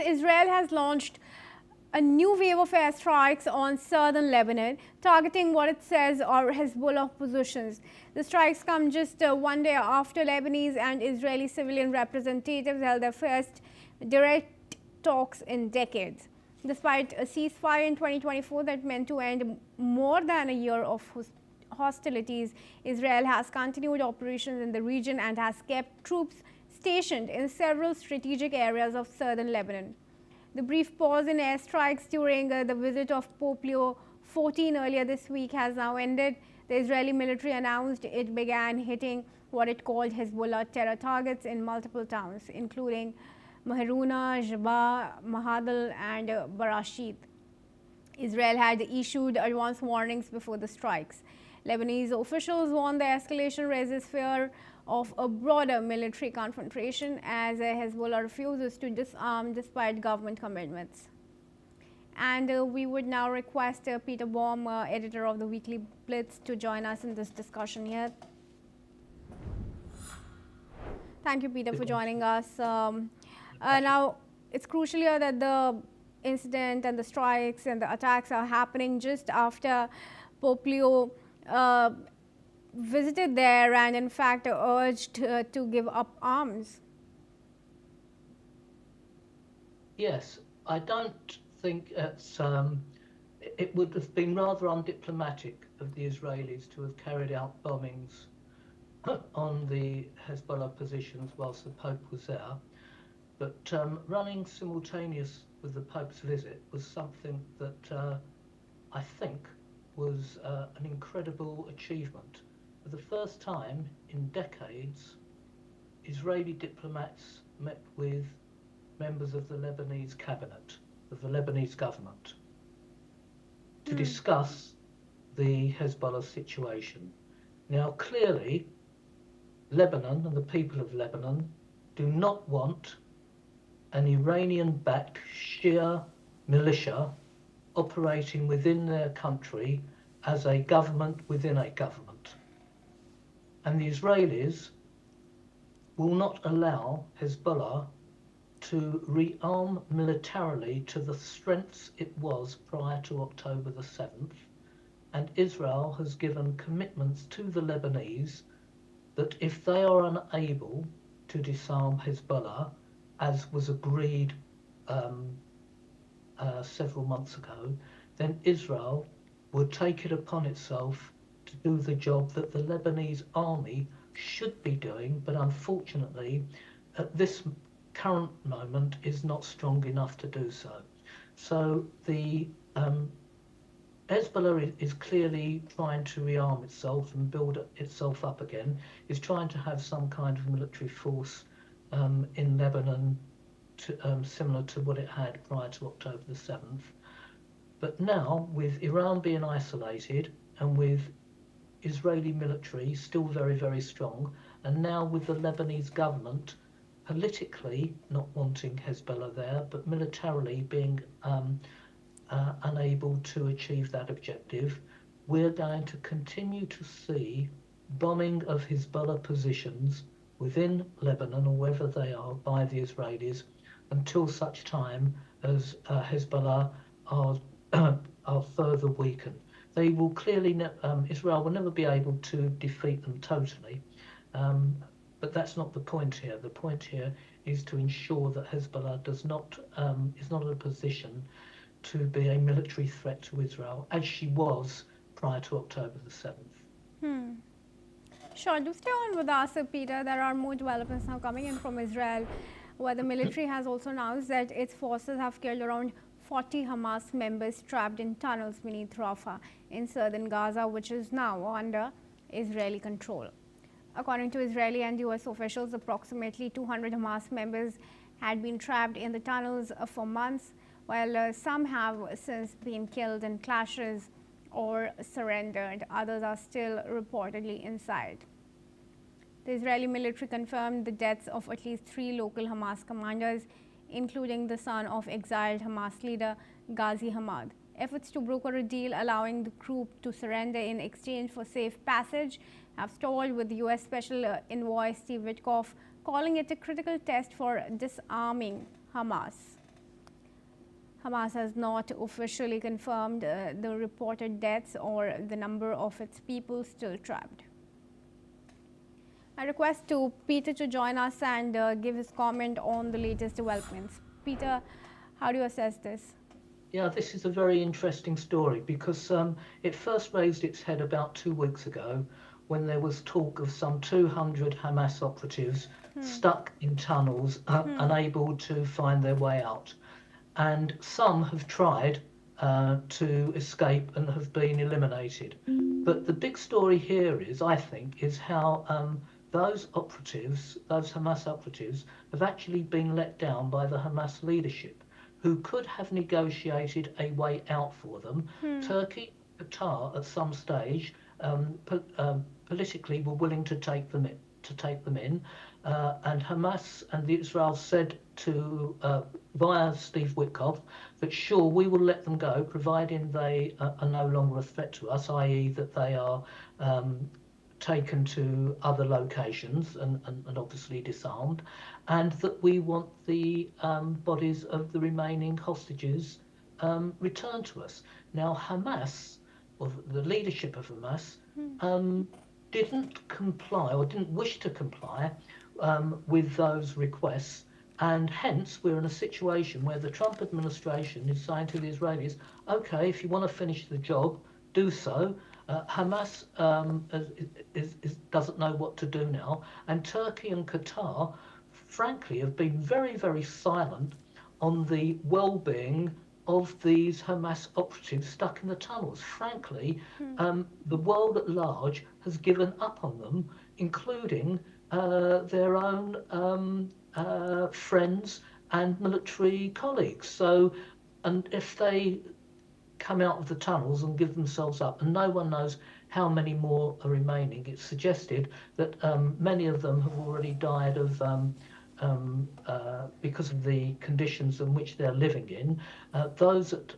Israel has launched a new wave of airstrikes on southern Lebanon, targeting what it says are Hezbollah positions. The strikes come just one day after Lebanese and Israeli civilian representatives held their first direct talks in decades. Despite a ceasefire in 2024 that meant to end more than a year of hostilities, Israel has continued operations in the region and has kept troops stationed in several strategic areas of southern Lebanon. The brief pause in airstrikes during the visit of Pope Leo XIV earlier this week has now ended. The Israeli military announced it began hitting what it called Hezbollah terror targets in multiple towns, including Maharuna, Jabba, Mahadal, and Barashit. Israel had issued advance warnings before the strikes. Lebanese officials warned the escalation raises fear of a broader military confrontation as Hezbollah refuses to disarm despite government commitments. And we would now request Peter Baum, editor of the Weekly Blitz, to join us in this discussion here. Thank you, Peter, for joining us. Now, it's crucial here that the incident and the strikes and the attacks are happening just after Pope Leo visited there and in fact urged to give up arms. Yes, I don't think it would have been rather undiplomatic of the Israelis to have carried out bombings on the Hezbollah positions whilst the Pope was there, but running simultaneous with the Pope's visit was something that I think was an incredible achievement. For the first time in decades, Israeli diplomats met with members of the Lebanese cabinet, of the Lebanese government, to discuss the Hezbollah situation. Now, clearly, Lebanon and the people of Lebanon do not want an Iranian-backed Shia militia operating within their country as a government within a government. And the Israelis will not allow Hezbollah to rearm militarily to the strengths it was prior to October the 7th. And Israel has given commitments to the Lebanese that if they are unable to disarm Hezbollah, as was agreed several months ago, then Israel would take it upon itself to do the job that the Lebanese army should be doing, but unfortunately at this current moment is not strong enough to do so. So the Hezbollah is clearly trying to rearm itself and build itself up again, is trying to have some kind of military force in Lebanon similar to what it had prior to October the 7th. But now, with Iran being isolated and with Israeli military still very, very strong, and now with the Lebanese government politically not wanting Hezbollah there, but militarily being unable to achieve that objective, we're going to continue to see bombing of Hezbollah positions within Lebanon or wherever they are by the Israelis until such time as Hezbollah are further weakened. They will clearly, Israel will never be able to defeat them totally, but that's not the point here. The point here is to ensure that Hezbollah is not in a position to be a military threat to Israel, as she was prior to October the 7th. Sure, do stay on with us, Peter. There are more developments now coming in from Israel, where the military has also announced that its forces have killed around 40 Hamas members trapped in tunnels beneath Rafah in southern Gaza, which is now under Israeli control. According to Israeli and US officials, approximately 200 Hamas members had been trapped in the tunnels for months, while some have since been killed in clashes or surrendered. Others are still reportedly inside. The Israeli military confirmed the deaths of at least 3 local Hamas commanders, including the son of exiled Hamas leader Ghazi Hamad. Efforts to broker a deal allowing the group to surrender in exchange for safe passage have stalled, with U.S. Special Envoy Steve Witkoff calling it a critical test for disarming Hamas. Hamas has not officially confirmed the reported deaths or the number of its people still trapped. I request to Peter to join us and give his comment on the latest developments. Peter, how do you assess this? Yeah, this is a very interesting story because it first raised its head about 2 weeks ago when there was talk of some 200 Hamas operatives stuck in tunnels, unable to find their way out. And some have tried to escape and have been eliminated. But the big story here is, I think, is how those operatives, those Hamas operatives, have actually been let down by the Hamas leadership, who could have negotiated a way out for them. Turkey, Qatar, at some stage, politically were willing to take them in, and Hamas and Israel said to via Steve Witkoff that sure, we will let them go, providing they are no longer a threat to us, i.e. that they are taken to other locations and obviously disarmed, and that we want the bodies of the remaining hostages returned to us. Now, Hamas, or the leadership of Hamas, didn't comply or didn't wish to comply with those requests, and hence we're in a situation where the Trump administration is saying to the Israelis, okay, if you want to finish the job, do so. Hamas doesn't know what to do now, and Turkey and Qatar, frankly, have been very, very silent on the well-being of these Hamas operatives stuck in the tunnels. Frankly, the world at large has given up on them, including their own friends and military colleagues. So, and if they come out of the tunnels and give themselves up, and no one knows how many more are remaining, it's suggested that many of them have already died of because of the conditions in which they're living in. Those that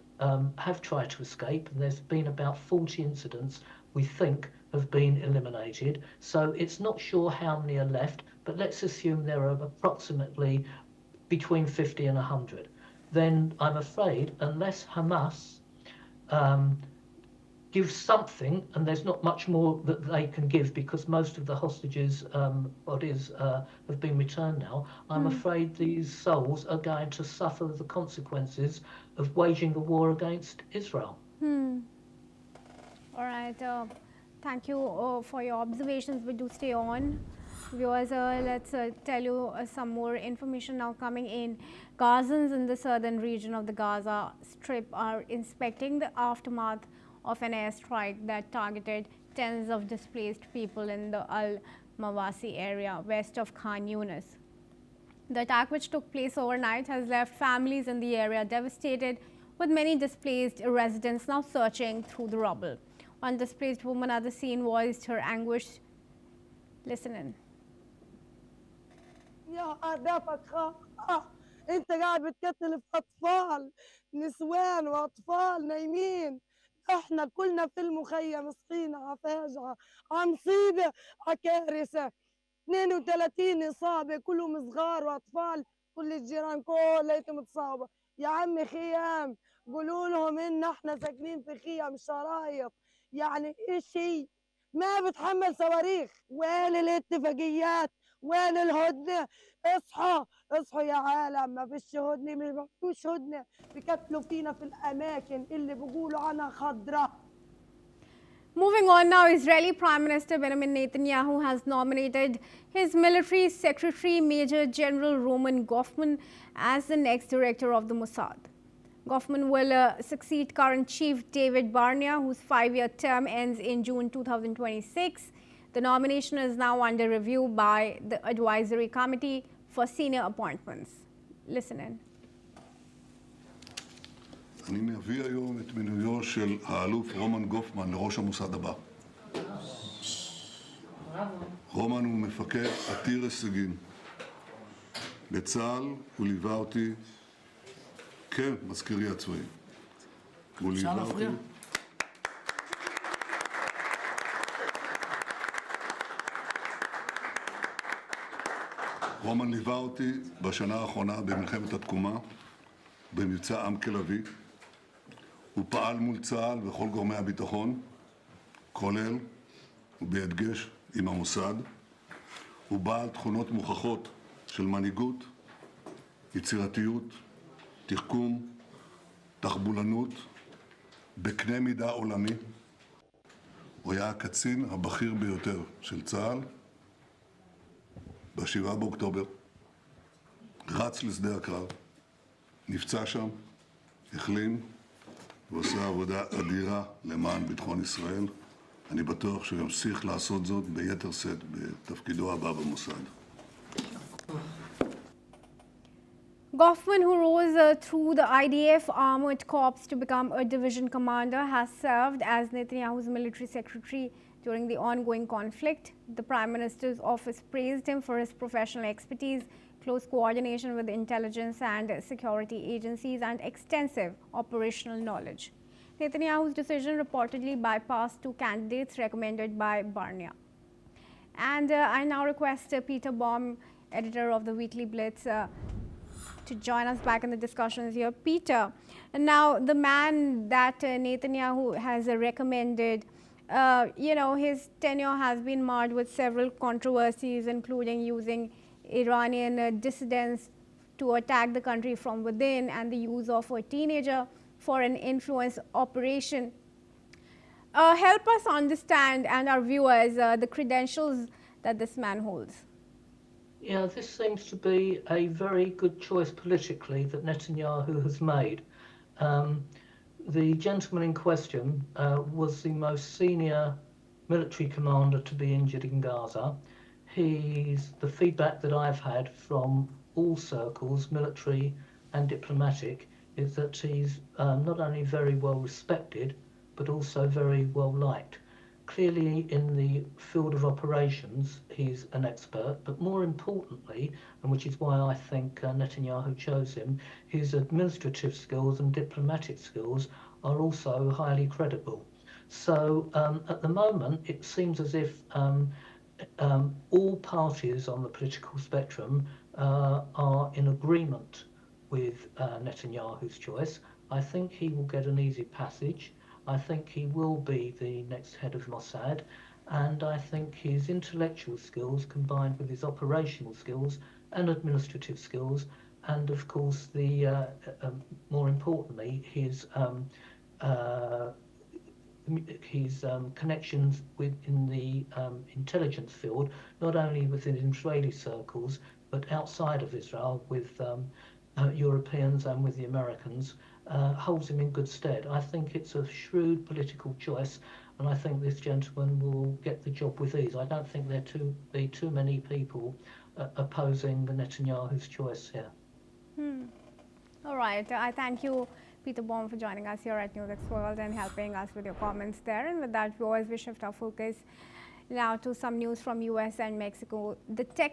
have tried to escape, and there's been about 40 incidents, we think have been eliminated. So it's not sure how many are left, but let's assume there are approximately between 50 and 100. Then I'm afraid, unless Hamas give something, and there's not much more that they can give because most of the hostages' bodies have been returned now, I'm afraid these souls are going to suffer the consequences of waging a war against Israel. All right. Thank you for your observations. We do stay on. Viewers, let's tell you some more information now coming in. Gazans in the southern region of the Gaza Strip are inspecting the aftermath of an airstrike that targeted tens of displaced people in the Al-Mawasi area west of Khan Yunis. The attack, which took place overnight, has left families in the area devastated, with many displaced residents now searching through the rubble. One displaced woman at the scene voiced her anguish. Listen in. يا أهدافك أنت قاعد بتقتل في أطفال، نسوان وأطفال نايمين، إحنا كلنا في المخيم صحينا على فاجعة، على مصيبة، على كارثة. 32 إصابة كلهم صغار وأطفال، كل الجيران كلها متصابة. يا عمي خيام، قولوا لهم إن إحنا ساكنين في خيام شرايط، يعني إشي ما بتحمل صواريخ. وين الاتفاقيات؟ وين الهدنة؟ اصحوا اصحوا يا عالم، ما فيش هدنة، ما فيش هدنة، بيقتلوا فينا في الأماكن اللي بيقولوا عنها خضراء. Moving on now, Israeli Prime Minister Benjamin Netanyahu has nominated his military secretary, Major General Roman Goffman, as the next director of the Mossad. Goffman will succeed current chief David Barnea, whose 5-year term ends in June 2026. The nomination is now under review by the Advisory Committee for Senior Appointments. Listen in. אני מביא היום את מינויו של האלוף רומן גופמן לראש המוסד הבא. רומן הוא מפקד עתיר הישגים. בצה"ל הוא ליווה אותי כמזכירי הצבאי. הוא ליווה אותי... רומן ליווה אותי בשנה האחרונה במלחמת התקומה, במבצע עם כלבי. הוא פעל מול צה"ל וכל גורמי הביטחון, כולל ובהדגש עם המוסד. הוא בעל תכונות מוכחות של מנהיגות, יצירתיות, תחכום, תחבולנות, בקנה מידה עולמי. הוא היה הקצין הבכיר ביותר של צה"ל. ב-7 באוקטובר רץ לשדה הקרב, נפצע שם, החלים ועושה עבודה אדירה למען ביטחון ישראל. אני בטוח שהוא ימשיך לעשות זאת ביתר שאת בתפקידו הבא במוסד. Goffman, who rose through the IDF armored corps to become a division commander, has served as Netanyahu's military secretary during the ongoing conflict. The Prime Minister's office praised him for his professional expertise, close coordination with intelligence and security agencies, and extensive operational knowledge. Netanyahu's decision reportedly bypassed two candidates recommended by Barnia. And I now request Peter Baum, editor of the Weekly Blitz, to join us back in the discussions here. Peter, now the man that Netanyahu has recommended, his tenure has been marred with several controversies, including using Iranian dissidents to attack the country from within and the use of a teenager for an influence operation. Help us understand, and our viewers, the credentials that this man holds. Yeah, this seems to be a very good choice politically that Netanyahu has made. The gentleman in question was the most senior military commander to be injured in Gaza. The feedback that I've had from all circles, military and diplomatic, is that he's not only very well respected, but also very well liked. Clearly in the field of operations, he's an expert, but more importantly, and which is why I think Netanyahu chose him, his administrative skills and diplomatic skills are also highly credible. So at the moment, it seems as if all parties on the political spectrum are in agreement with Netanyahu's choice. I think he will get an easy passage. I think he will be the next head of Mossad, and I think his intellectual skills combined with his operational skills and administrative skills, and of course more importantly his connections in the intelligence field, not only within Israeli circles but outside of Israel with Europeans and with the Americans, holds him in good stead. I think it's a shrewd political choice, and I think this gentleman will get the job with ease. I don't think there be too many people opposing Netanyahu's choice here. All right. I thank you, Peter Baum, for joining us here at News World and helping us with your comments there. And with that, viewers, we shift our focus now to some news from US and Mexico. The Texas